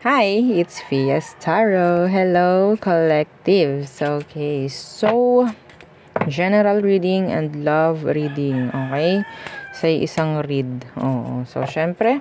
Hi, it's Fias Tarot. Hello, collectives. Okay, so general reading and love reading. Okay, sa isang read. Oo. So, syempre,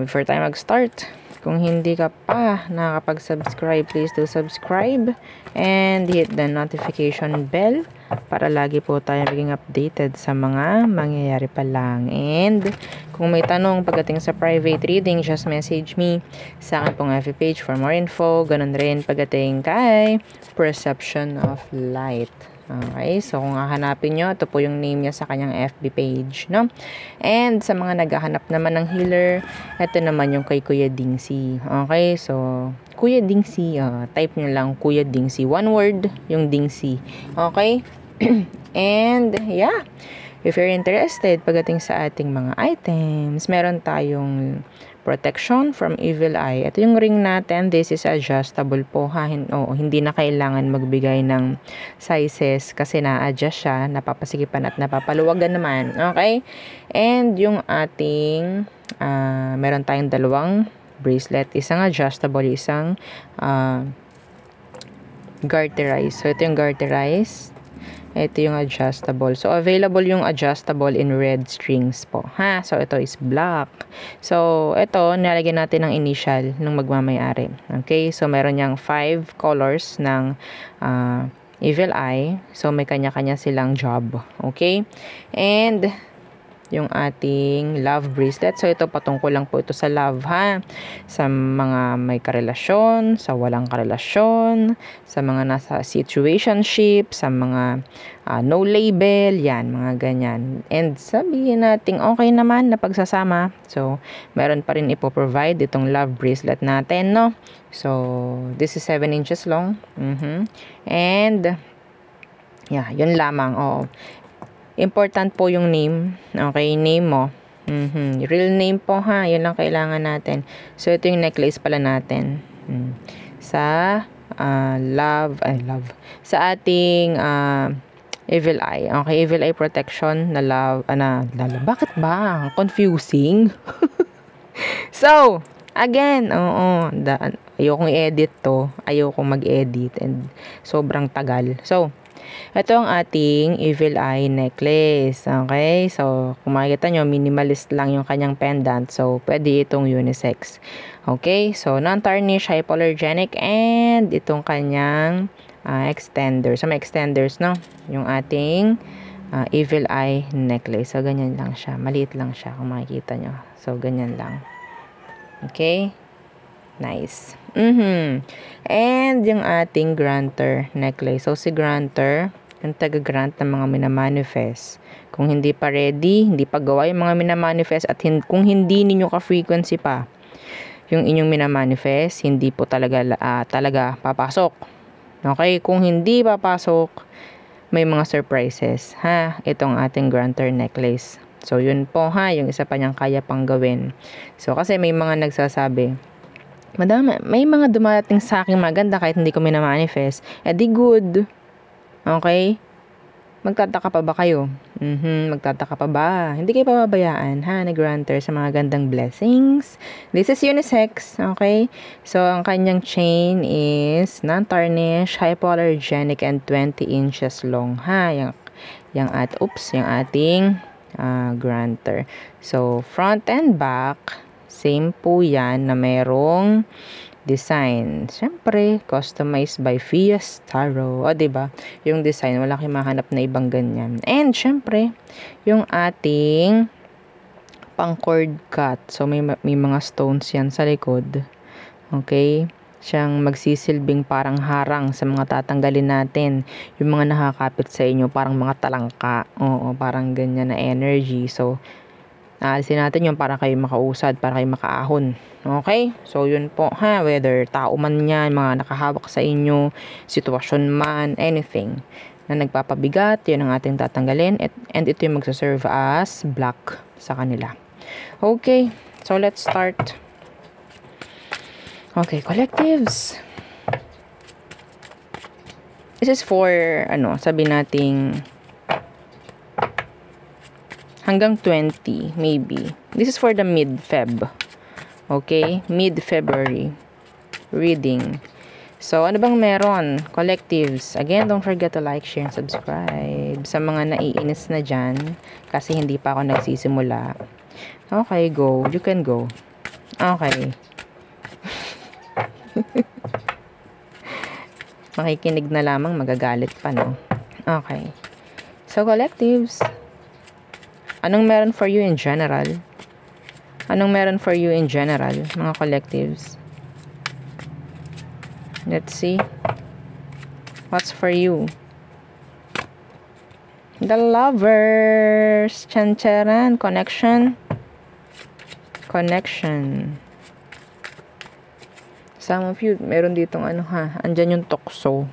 before tayo mag-start, kung hindi ka pa nakakapag-subscribe, please do subscribe and hit the notification bell para lagi po tayo maging updated sa mga mangyayari pa lang. And kung may tanong pagdating sa private reading, just message me sa akin pong FB page for more info. Ganun rin pagdating kay Perception of Light. Okay, so kung hahanapin nyo, ito po yung name niya sa kanyang FB page, no? And sa mga naghahanap naman ng healer, ito naman yung kay Kuya Dingsi. Okay, so Kuya Dingsi, type nyo lang Kuya Dingsi. One word, yung Dingsi. Okay? And yeah, if you're interested pagdating sa ating mga items, meron tayong protection from evil eye. Ito yung ring natin. This is adjustable po ha. Hindi na kailangan magbigay ng sizes kasi na-adjust siya, napapasikipan at napapaluwagan naman. Okay? And yung ating meron tayong dalawang bracelet. Isang adjustable, isang garterized. So ito yung garterized. Ito yung adjustable. So, available yung adjustable in red strings po. Ha? So, ito is black. So, ito, nilagyan natin ng initial ng magmamayari. Okay? So, meron niyang 5 colors ng evil eye. So, may kanya-kanya silang job. Okay? And yung ating love bracelet. So, ito patungkol lang po ito sa love, ha? Sa mga may karelasyon, sa walang karelasyon, sa mga nasa situationship, sa mga no label, yan, mga ganyan. And sabihin natin, okay naman na pagsasama. So, meron pa rin ipoprovide itong love bracelet natin, no? So, this is 7 inches long. And, yeah, yun lamang, important po yung name. Okay, name mo. Real name po ha. Yun lang kailangan natin. So, ito yung necklace pala natin. Sa love. Sa ating evil eye. Okay, evil eye protection na love. Bakit ba? Confusing. So, again, ayokong i-edit to. Ayokong mag-edit and sobrang tagal. So, ito ang ating evil eye necklace. Okay? So, kung makikita nyo, minimalist lang yung kanyang pendant. So, pwede itong unisex. Okay? So, non-tarnish, hypoallergenic, and itong kanyang extender. So, may extenders, no? Yung ating evil eye necklace. So, ganyan lang siya. Maliit lang siya kung makikita nyo. So, ganyan lang. Okay? Nice. And yung ating granter necklace. So, si granter, yung taga-grant ng mga minamanifest. Kung hindi pa ready, hindi pa gawa yung mga minamanifest, at kung hindi ninyo ka-frequency pa yung inyong minamanifest, hindi po talaga papasok. Okay? Kung hindi papasok, may mga surprises. Ha? Itong ating granter necklace. So, yun po ha, yung isa pa niyang kaya pang gawin. So, kasi may mga nagsasabi, Madam, may mga dumarating sa akin maganda kahit hindi ko minamanifest. Di good. Okay? Magtataka pa ba kayo? Magtataka pa ba? Hindi kayo pababayaan, ha, na granter sa mga gandang blessings. This is unisex, okay? So, ang kanyang chain is non-tarnish, hypoallergenic, and 20 inches long, ha? Yung ating granter. So, front and back, same po yan na merong design. Siyempre, customized by Fias Tarot. O, diba? Yung design, wala kayong mahanap na ibang ganyan. And, siyempre, yung ating pang-cord cut. So, may mga stones yan sa likod. Okay? Siyang magsisilbing parang harang sa mga tatanggalin natin. Yung mga nakakapit sa inyo, parang mga talangka. Oo, parang ganyan na energy. So, alisin natin yung para kayo makausad, para kayo makaahon. Okay? So, yun po ha. Whether tao man yan, mga nakahawak sa inyo, sitwasyon man, anything na nagpapabigat, yun ang ating tatanggalin. And ito yung magsaserve as block sa kanila. Okay. So, let's start. Okay, collectives. This is for, sabi nating hanggang 20, maybe. This is for the mid-Feb. Okay? Mid-February. Reading. So, ano bang meron? Collectives. Again, don't forget to like, share, and subscribe. Sa mga naiinis na dyan, kasi hindi pa ako nagsisimula. Okay, go. You can go. Okay. Makikinig na lamang, magagalit pa, no? Okay. So, collectives. Anong meron for you in general? Anong meron for you in general, mga collectives? Let's see. What's for you? The Lovers. Chan-charan. Connection. Connection. Some of you, meron ditong ano ha. Andyan yung tukso.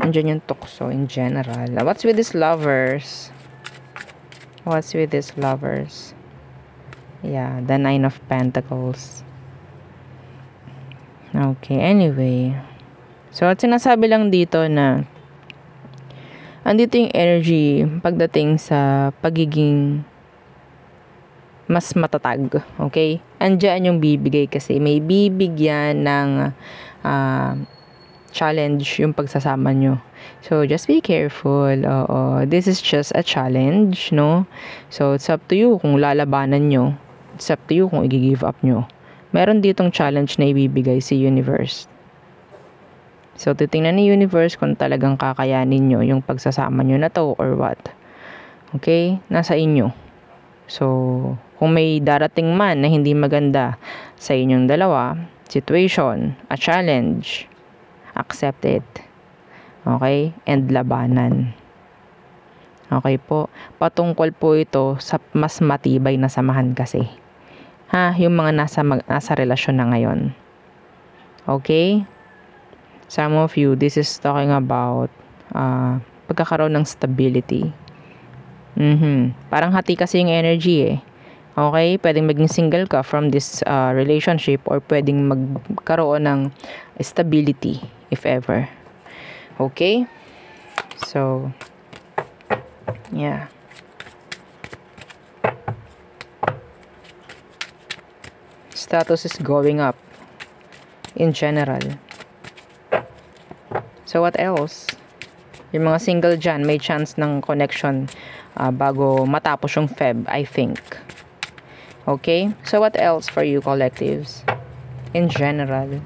Andyan yung tukso in general. What's with these lovers? What's with these lovers? Yeah, the 9 of Pentacles. Okay, anyway. So, at sinasabi lang dito na andito yung energy pagdating sa pagiging mas matatag. Okay? Andiyan yung bibigay kasi may bibigyan ng challenge yung pagsasama nyo. So, just be careful. Oo. This is just a challenge, no? So, it's up to you kung lalabanan nyo. It's up to you kung i-give up nyo. Meron ditong challenge na ibibigay si universe. So, titingnan ni universe kung talagang kakayanin nyo yung pagsasama nyo na to or what. Okay? Nasa inyo. So, kung may darating man na hindi maganda sa inyong dalawa, situation, a challenge, accept it. Okay? And labanan. Okay po? Patungkol po ito sa mas matibay na samahan kasi. Ha, yung mga nasa relasyon na ngayon. Okay? Some of you, this is talking about pagkakaroon ng stability. Parang hati kasi yung energy eh. Okay? Pwedeng maging single ka from this relationship or pwedeng magkaroon ng stability if ever. Okay? So, yeah. Status is going up in general. So what else? Yung mga single dyan, may chance ng connection bago matapos yung Feb, I think. Okay? So what else for you collectives? In general.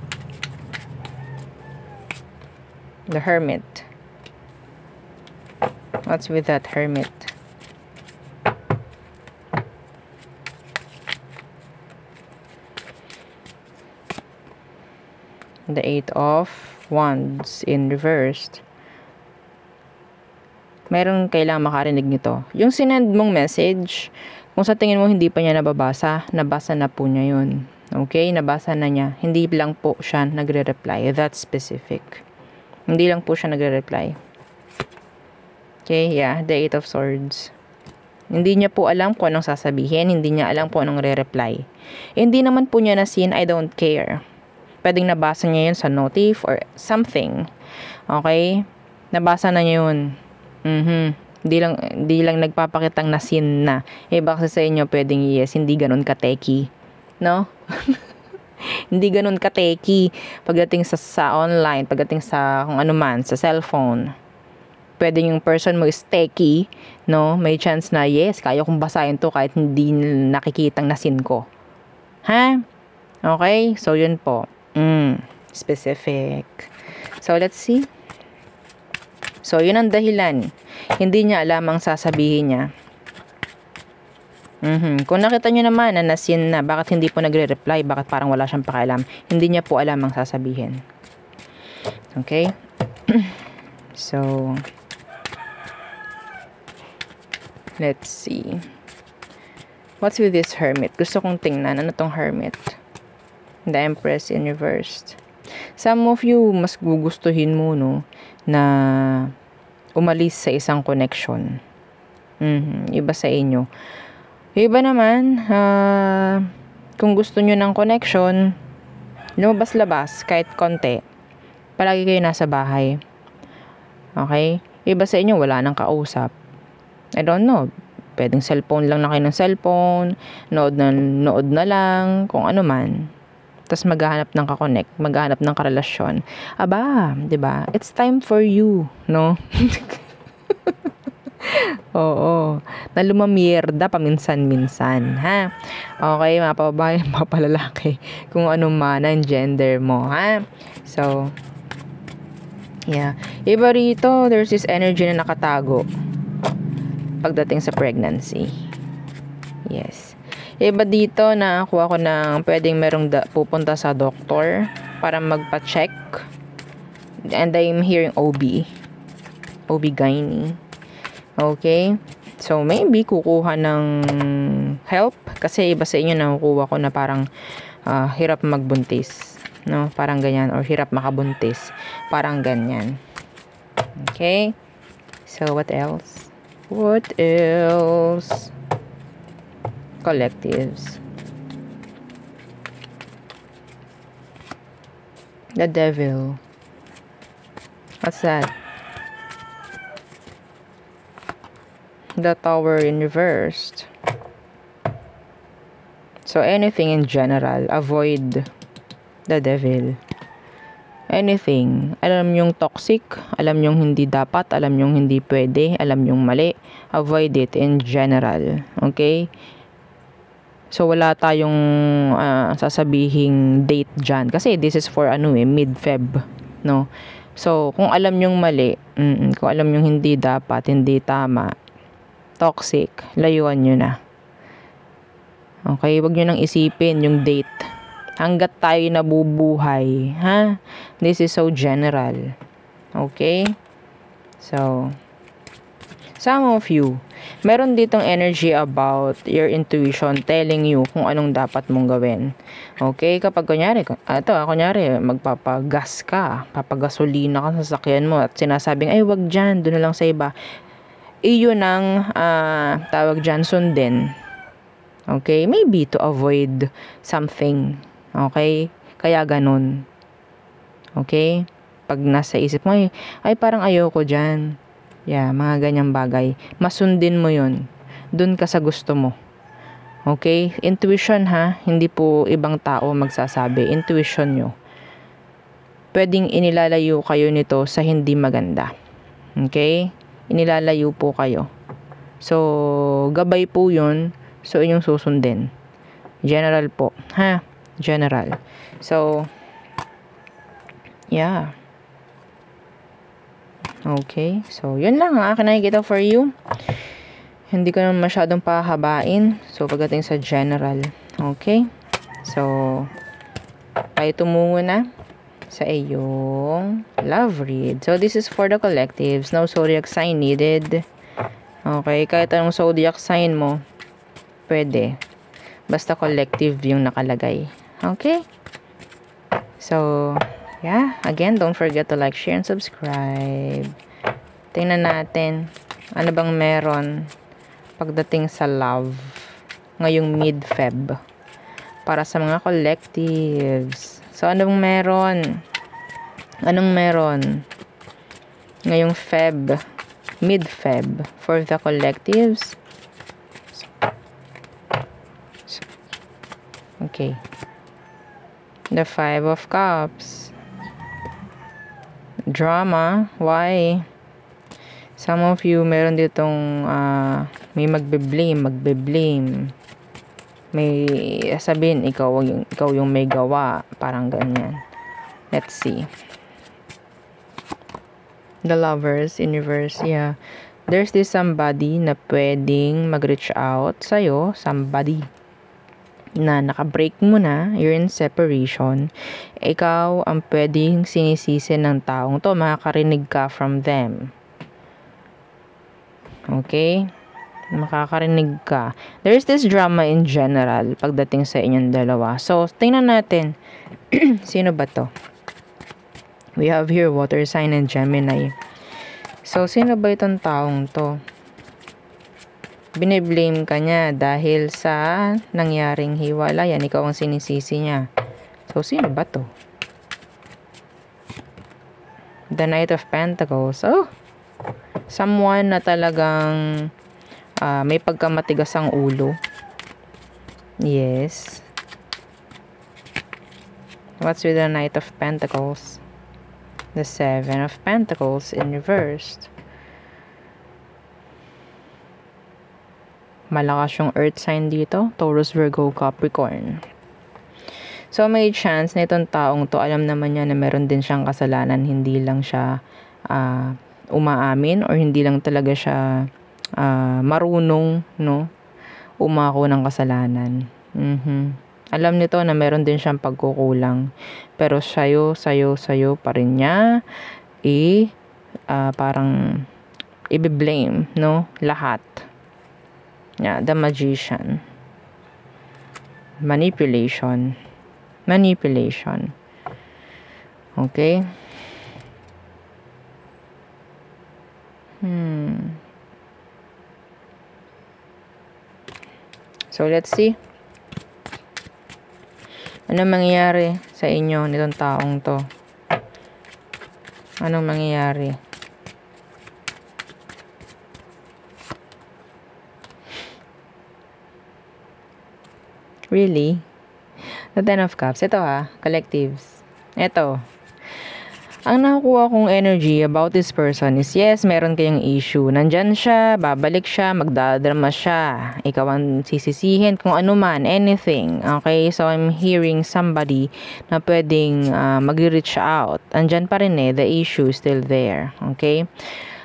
The Hermit. What's with that Hermit? The 8 of Wands in reversed. Meron kailangang makarinig nito. Yung sinend mong message, kung sa tingin mo hindi pa niya nababasa, nabasa na po niya yun. Okay? Nabasa na niya. Hindi lang po siya nagre-reply. That's specific. Hindi lang po siya nagre-reply. Okay? Yeah. The 8 of Swords. Hindi niya po alam kung anong sasabihin. Hindi niya alam po anong re-reply. Hindi naman po niya na-seen, I don't care. Pwedeng nabasa niya yun sa notif or something. Okay? Nabasa na niya yun. Hindi lang nagpapakitang na-seen na. Iba kasi sa inyo pwedeng yes, hindi ganun ka-techy. No? Hindi ganun ka-techy. Pagdating sa online, pagdating sa kung ano man, sa cellphone. Pwedeng yung person mo is techy, no? May chance na yes, kaya kong basahin to kahit hindi nakikitang na-seen ko. Ha? Okay? So, yun po. Specific. So, let's see. So, yun ang dahilan. Hindi niya alam ang sasabihin niya. Kung nakita niyo naman na na-seen na, bakit hindi po nagre-reply? Bakit parang wala siyang pakialam? Hindi niya po alam ang sasabihin. Okay? So, let's see. What's with this Hermit? Gusto kong tingnan. Ano tong Hermit? The Empress in reversed. Some of you, mas gugustuhin mo, no, na umalis sa isang connection. Iba sa inyo. Iba naman, kung gusto nyo ng connection, lumabas-labas, kahit konti. Palagi kayo nasa bahay. Okay? Iba sa inyo, wala nang kausap. I don't know. Pwedeng cellphone lang na kayo ng cellphone, nood na lang, kung ano man. Tapos maghahanap ng kakonect, maghahanap ng karelasyon. Aba, 'di ba? It's time for you, no? Oo. Na lumamierda paminsan-minsan, ha? Okay, mga pababae, mga palalaki, kung ano man ang gender mo, ha? So, yeah. Iba rito, there's this energy na nakatago pagdating sa pregnancy. Yes. Iba dito, nakakuha ko ng pwedeng merong pupunta sa doktor para magpa-check. And I'm hearing OB-GYN. Okay? So, maybe kukuha ng help kasi iba sa inyo nakukuha ko na parang hirap magbuntis. No? Parang ganyan. Or hirap makabuntis. Parang ganyan. Okay? So, what else? What else? Collectives. The devil. What's that? The tower in reversed. So, anything in general, avoid the devil. Anything. Alam yung toxic, alam yung hindi dapat, alam yung hindi pwede, alam yung mali. Avoid it in general. Okay? So, wala tayong sasabihing date dyan. Kasi this is for mid-Feb. No? So, kung alam yung mali, kung alam yung hindi dapat, hindi tama, toxic, layuan nyo na. Okay? Huwag nyo nang isipin yung date. Hanggat tayo nabubuhay. Ha? This is so general. Okay? So, some of you, meron ditong energy about your intuition telling you kung anong dapat mong gawin. Okay? Kapag kunyari, magpapagas ka, papagasolina ka sa sasakyan mo at sinasabing, ay wag dyan, doon na lang sa iba. Iyon ang tawag dyan, sundin. Okay? Maybe to avoid something. Okay? Kaya ganun. Okay? Pag nasa isip mo, ay parang ayoko dyan. Yeah, mga ganyang bagay. Masundin mo yun. Dun ka sa gusto mo. Okay? Intuition ha. Hindi po ibang tao magsasabi. Intuition nyo. Pwedeng inilalayo kayo nito sa hindi maganda. Okay? Inilalayo po kayo. So, gabay po yun. So, inyong susundin. General po. Ha? General. So, yeah. Okay. So, yun lang ang akin nakikita for you. Hindi ko naman masyadong pahabain. So, pagdating sa general. Okay. So, tayo tumungo na sa iyong love read. So, this is for the collectives. No zodiac sign needed. Okay. Kahit anong zodiac sign mo, pwede. Basta collective yung nakalagay. Okay? So, yeah. Again, don't forget to like, share, and subscribe. Tingnan natin. Ano bang meron pagdating sa love ngayong mid-Feb para sa mga collectives. So, anong meron? Anong meron ngayong Feb, mid-Feb for the collectives? Okay. The 5 of Cups. Drama. Why? Some of you, meron ditong may magbe-blame. May sabihin, ikaw yung may gawa. Parang ganyan. Let's see. The Lovers in reverse. Yeah. There's this somebody na pwedeng mag-reach out sa'yo. Somebody na nakabreak mo na, you're in separation, ikaw ang pwedeng sinisisi ng taong to, makakarinig ka from them. Okay? Makakarinig ka. There's this drama in general pagdating sa inyong dalawa. So, tingnan natin. Sino ba to? We have here water sign and Gemini. So, sino ba itong taong to? Bine-blame ka niya dahil sa nangyaring hiwalayan. Ikaw ang sinisisi niya. So, sino ba to? The Knight of Pentacles. Oh! Someone na talagang may pagkamatigas ang ulo. Yes. What's with the Knight of Pentacles? The Seven of Pentacles in reverse. Malakas yung earth sign dito. Taurus, Virgo, Capricorn. So, may chance na itong taong to, alam naman niya na meron din siyang kasalanan. Hindi lang siya umaamin or hindi lang talaga siya marunong, no? Umako ng kasalanan. Alam nito na meron din siyang pagkukulang. Pero sayo pa rin niya parang i-blame, no? Lahat. Yeah, the Magician. Manipulation. Okay? So, let's see. Anong mangyayari sa inyo nitong taong to? Anong mangyayari? Really? The Ten of Cups. Ito collectives. Ito. Ang nakukuha kong energy about this person is, yes, meron kayong issue. Nandyan siya, babalik siya, magdadrama siya. Ikaw ang sisisihin kung ano man, anything. Okay? So, I'm hearing somebody na pwedeng mag-reach out. Andyan pa rin the issue is still there. Okay?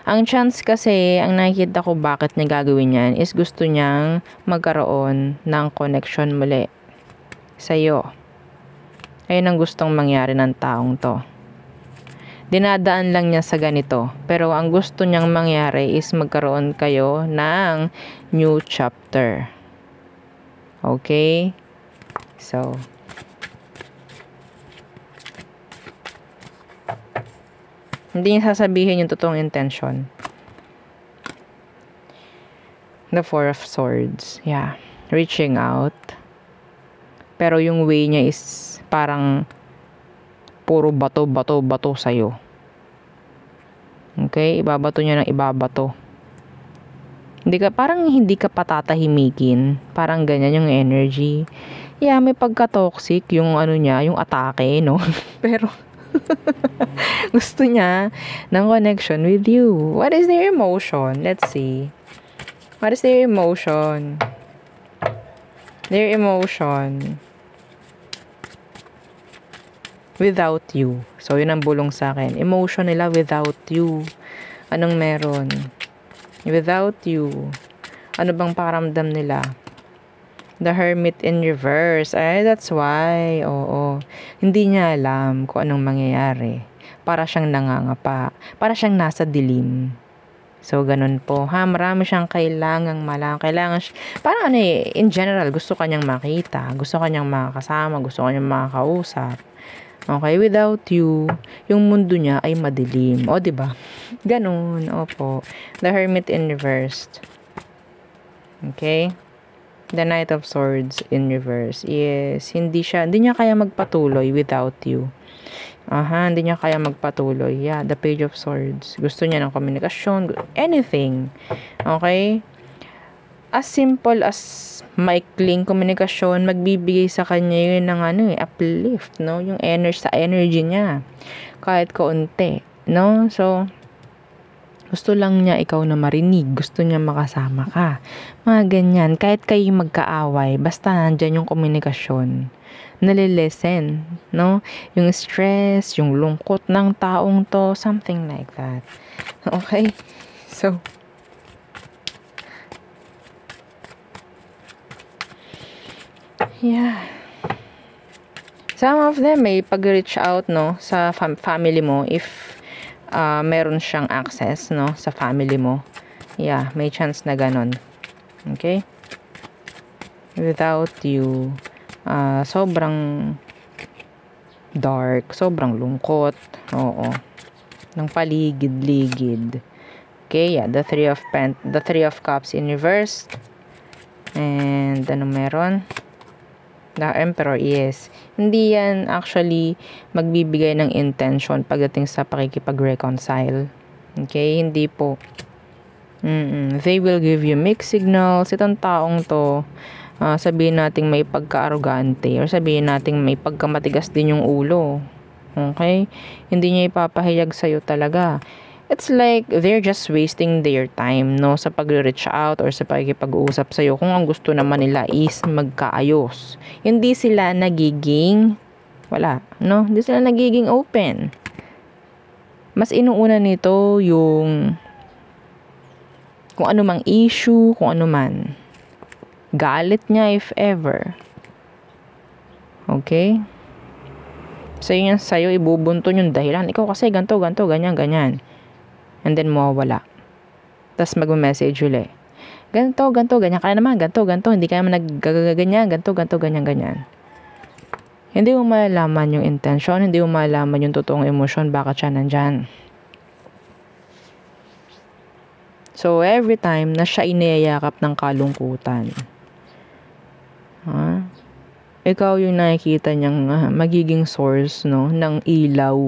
Ang chance kasi, ang nakikita ko bakit niya gagawin yan is gusto niyang magkaroon ng connection muli sa'yo. Ayun ang gustong mangyari ng taong to. Dinadaan lang niya sa ganito. Pero ang gusto niyang mangyari is magkaroon kayo ng new chapter. Okay? So, hindi niya sasabihin yung totoong intention. The Four of Swords. Yeah. Reaching out. Pero yung way niya is parang puro bato sa'yo. Okay? Ibabato niya ng ibabato. Parang hindi ka patatahimikin. Parang ganyan yung energy. Yeah, may pagka-toxic yung niya, yung atake, no? Pero, gusto niya ng connection with you. What is their emotion? Let's see. What is their emotion? Their emotion without you. So, yun ang bulong sa akin. Emotion nila without you. Anong meron? Without you. Ano bang pakiramdam nila? The Hermit in reverse. Ay, that's why. Oo. Hindi niya alam kung anong mangyayari. Para siyang nangangapa. Para siyang nasa dilim. So, ganun po. Marami siyang kailangang malaman. Parang in general, gusto kanyang makita. Gusto kanyang makakasama. Gusto kanyang makakausap. Okay, without you, yung mundo niya ay madilim. O, diba? Ganun, opo. The Hermit in reverse. Okay? The Knight of Swords in reverse. Yes, hindi niya kaya magpatuloy without you. Hindi niya kaya magpatuloy. Yeah, the Page of Swords. Gusto niya ng komunikasyon, anything. Okay? As simple as maikling komunikasyon, magbibigay sa kanya yun ng uplift, no? Yung energy niya. Kahit kaunti, no? So, gusto lang niya ikaw na marinig. Gusto niya makasama ka. Mga ganyan. Kahit kayo magkaaway, basta nandyan yung komunikasyon. Nalilesen, no? Yung stress, yung lungkot ng taong to, something like that. Okay? So, yeah. Some of them may pag-reach out, no, sa family mo if meron siyang access, no, sa family mo. Yeah, may chance na ganon. Okay? Without you, sobrang dark, sobrang lungkot. Oo. Ng paligid-ligid. Okay, yeah, the Three of Cups in reverse. And ano meron? The Emperor, yes. Hindi yan actually magbibigay ng intention pagdating sa pakikipag-reconcile. Okay? Hindi po. They will give you mixed signals. Itong taong to, sabihin natin may pagka-arrogante or sabihin natin may pagkamatigas din yung ulo. Okay? Hindi niya ipapahayag sa'yo talaga. It's like they're just wasting their time, no, sa pag-reach out or sa pagkikipag-uusap sa'yo kung ang gusto naman nila is magkaayos. Hindi sila nagiging hindi sila nagiging open. Mas inuuna nito yung kung ano mang issue, kung ano man. Galit niya if ever. Okay? Sa'yo ibubunton yung dahilan. Ikaw kasi ganto, ganyan. And then mawawala. Tapos magme-message uli. Ganto, ganyan ka na naman. Ganto, hindi ka naman naggaganyan. Ganto, ganyan. Hindi mo malalaman yung intention. Hindi mo malalaman yung totoong emosyon. Bakit siya nandyan. So, every time na siya iniyayakap ng kalungkutan, ikaw yung nakikita niyang magiging source, no, ng ilaw.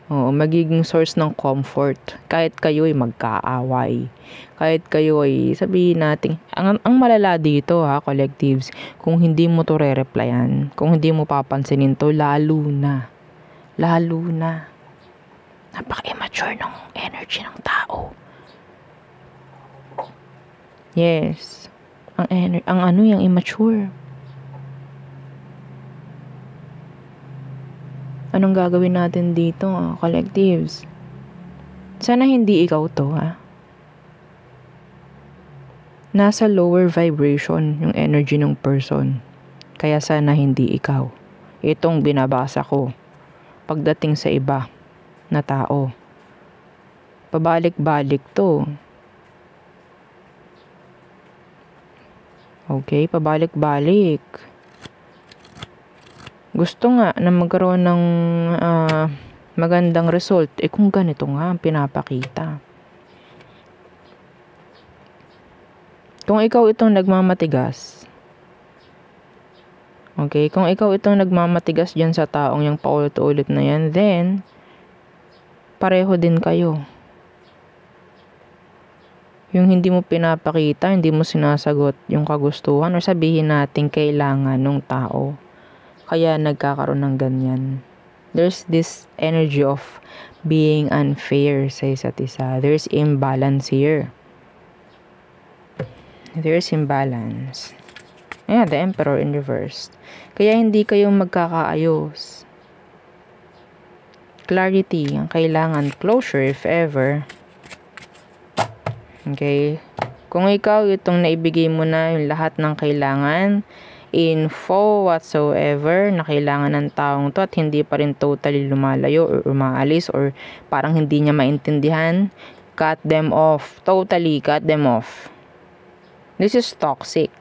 Oo, magiging source ng comfort. Kahit kayo ay magkaaway. Kahit kayo ay sabihin natin, ang malala dito collectives, kung hindi mo to re-replyan, kung hindi mo papansinin to, lalo na. Napaka-immature ng energy ng tao. Yes. Yung immature. Anong gagawin natin dito, collectives? Sana hindi ikaw to, Nasa lower vibration yung energy ng person. Kaya sana hindi ikaw. Itong binabasa ko. Pagdating sa iba na tao. Pabalik-balik to. Okay, pabalik-balik. Gusto nga na magkaroon ng magandang result. Kung ganito nga ang pinapakita. Kung ikaw itong nagmamatigas. Okay, kung ikaw itong nagmamatigas dyan sa taong yung paulit-ulit na yan, then, pareho din kayo. Yung hindi mo pinapakita, hindi mo sinasagot yung kagustuhan o sabihin natin kailangan ng tao. Kaya nagkakaroon ng ganyan. There's this energy of being unfair sa isa't isa. There's imbalance here. There's imbalance. Yeah, the Emperor in reverse. Kaya hindi kayo magkakaayos. Clarity ang kailangan. Closure if ever. Okay? Kung ikaw itong naibigay mo na yung lahat ng kailangan, info whatsoever na kailangan ng taong to at hindi pa rin totally lumalayo or umaalis or parang hindi niya maintindihan, cut them off. Totally cut them off. This is toxic.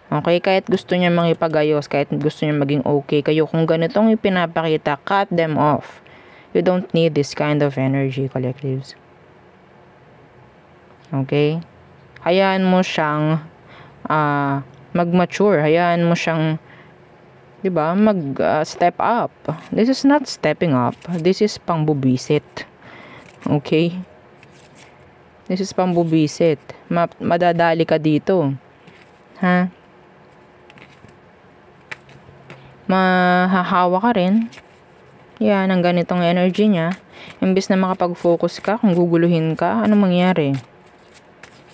Okay, kahit gusto niya makipag-ayos, kahit gusto niya maging okay kayo, kung ganitong ipinapakita, cut them off. You don't need this kind of energy, collectives. Okay? Hayaan mo siyang mag-mature. Hayaan mo siyang, mag-step up. This is not stepping up. This is pangbubisit. Okay? This is pangbubisit. Madadali ka dito. Ha? Mahahawa ka rin. Yan, ang ganitong energy niya. Imbis na makapag-focus ka, kung guguluhin ka, anong mangyari?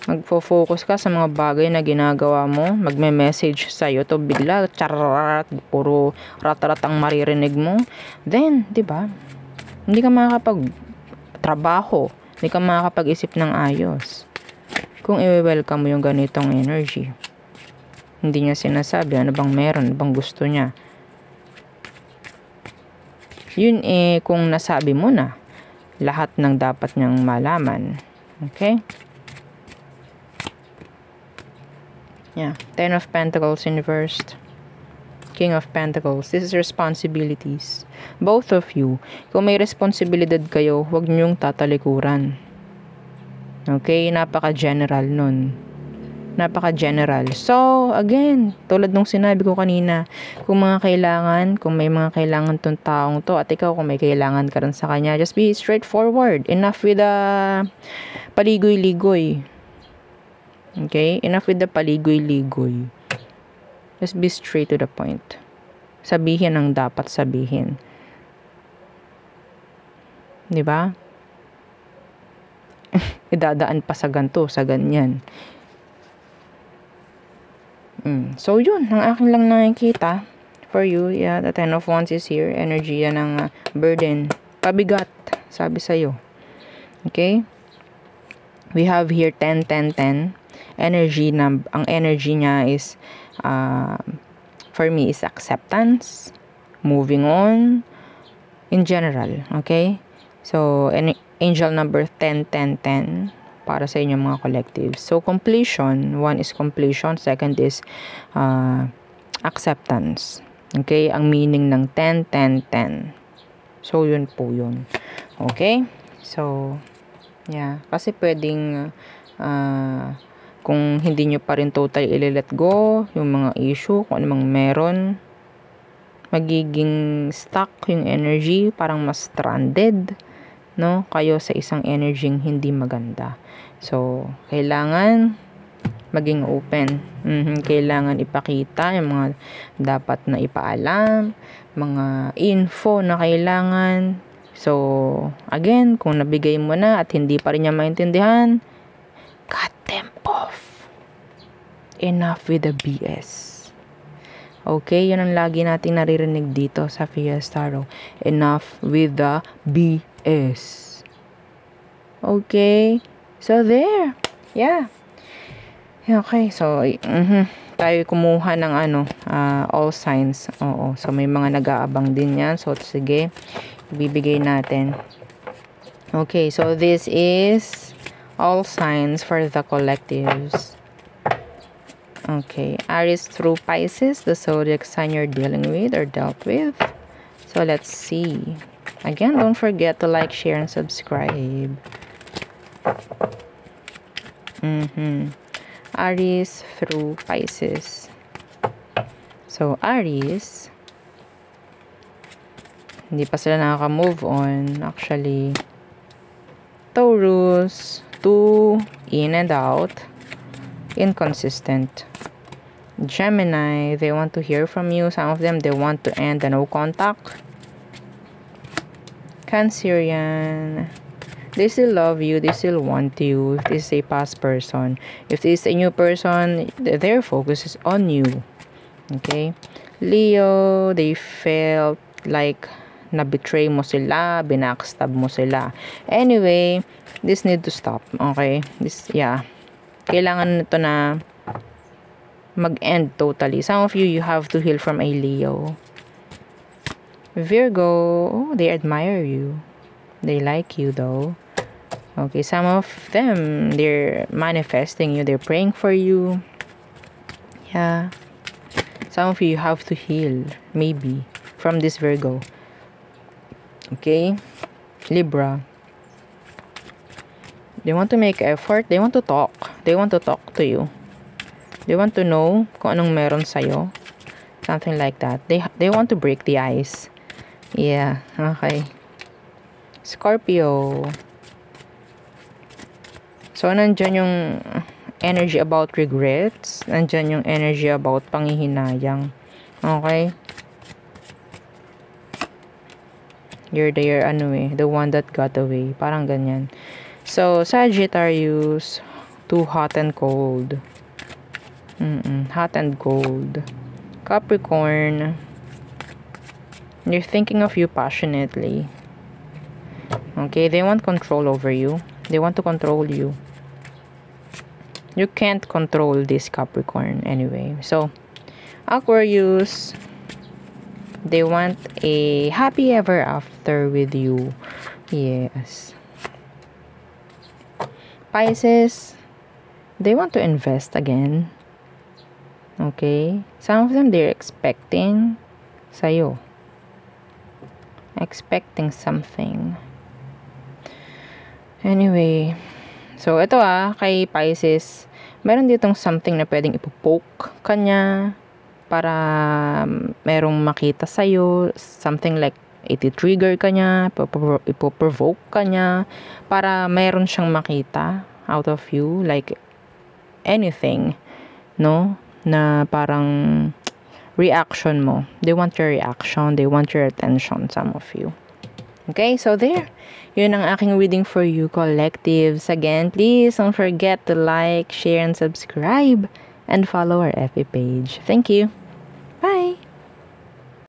Magfo-focus ka sa mga bagay na ginagawa mo, magme-message sa'yo to bigla, chararat, puro rat-rat ang maririnig mo, then, hindi ka makakapag-trabaho, hindi ka makakapag-isip ng ayos. Kung i-welcome mo yung ganitong energy, hindi niya sinasabi, ano bang meron, ano bang gusto niya. Yun kung nasabi mo na, lahat ng dapat niyang malaman. Okay? Yeah, 10 of Pentacles inversed. King of Pentacles. This is responsibilities. Both of you. Kung may responsibilidad kayo, huwag niyong tatalikuran. Okay? Napaka-general nun. Napaka-general. So, again, tulad nung sinabi ko kanina, kung may mga kailangan tong taong to, at ikaw kung may kailangan ka rin sa kanya, just be straightforward. Enough with the paligoy-ligoy. Okay? Enough with the paligoy-ligoy. Just be straight to the point. Sabihin ang dapat sabihin. 'Di ba? Idadaan pa sa ganto, sa ganyan. So, yun. Ang akin lang nakikita for you. Yeah, the Ten of Wands is here. Energy yan ng burden. Pabigat, sabi sa'yo. Okay? We have here 10-10-10. Energy na, ang energy niya is, for me, is acceptance. Moving on. In general. Okay? So, angel number 10-10-10 para sa inyong mga collectives. So, completion. One is completion. Second is acceptance. Okay? Ang meaning ng 10-10-10. So, yun po yun. Okay? So, yeah. Kasi pwedeng kung hindi nyo pa rin totally i-let go yung mga issue, kung anumang meron, magiging stuck yung energy, parang mas stranded, no? Kayo sa isang energy hindi maganda. So, kailangan maging open. Kailangan ipakita yung mga dapat na ipaalam, mga info na kailangan. So, again, kung nabigay mo na at hindi pa rin niya maintindihan, cut them off. Enough with the BS. Okay, yun ang lagi nating naririnig dito sa Fiesta Tarot. Enough with the BS. Okay, so there. Yeah. Okay, so tayo kumuha ng all signs. Oo, so may mga nag-aabang din yan. So sige, ibibigay natin. Okay, so this is all signs for the collectives. Okay, Aries through Pisces, the zodiac sign you're dealing with or dealt with. So let's see. Again, don't forget to like, share, and subscribe. Aries through Pisces. So, Aries, hindi pa sila nakaka-move on. Actually, Taurus, 2, in and out, inconsistent. Gemini, they want to hear from you. Some of them, they want to end the no contact. Cancerian, they still love you, they still want you. If this is a past person, if this is a new person, their focus is on you. Okay? Leo, they felt like na-betray mo sila, binackstab mo sila. Anyway, this need to stop. Okay? This, yeah. Kailangan nito na mag-end totally. Some of you, you have to heal from a Leo. Virgo, oh, they admire you. They like you though. Okay, some of them, they're manifesting you. They're praying for you. Yeah. Some of you have to heal, maybe, from this Virgo. Okay? Libra. They want to make effort. They want to talk. They want to talk to you. They want to know kung anong meron sa'yo. Something like that. They want to break the ice. Yeah. Okay. Scorpio. So, nandyan yung energy about regrets. Nandyan yung energy about panghihinayang. Okay? You're the one that got away. Parang ganyan. So, Sagittarius, too hot and cold. Hot and cold. Capricorn, they're thinking of you passionately. Okay, they want control over you. They want to control you. You can't control this Capricorn anyway. So, Aquarius, they want a happy ever after with you. Yes. Pisces, they want to invest again. Okay? Some of them, they're expecting sa'yo. Expecting something. Anyway, so ito kay Pisces, meron ditong something na pwedeng ipopoke kanya para merong makita sa'yo, something like iti-trigger ka niya, ipoprovoke ka niya, para meron siyang makita out of you, like anything, no? Na parang reaction mo. They want your reaction, they want your attention, some of you. Okay, so there. Yun ang aking reading for you, collectives. Again, please don't forget to like, share, and subscribe, and follow our FB page. Thank you. Bye!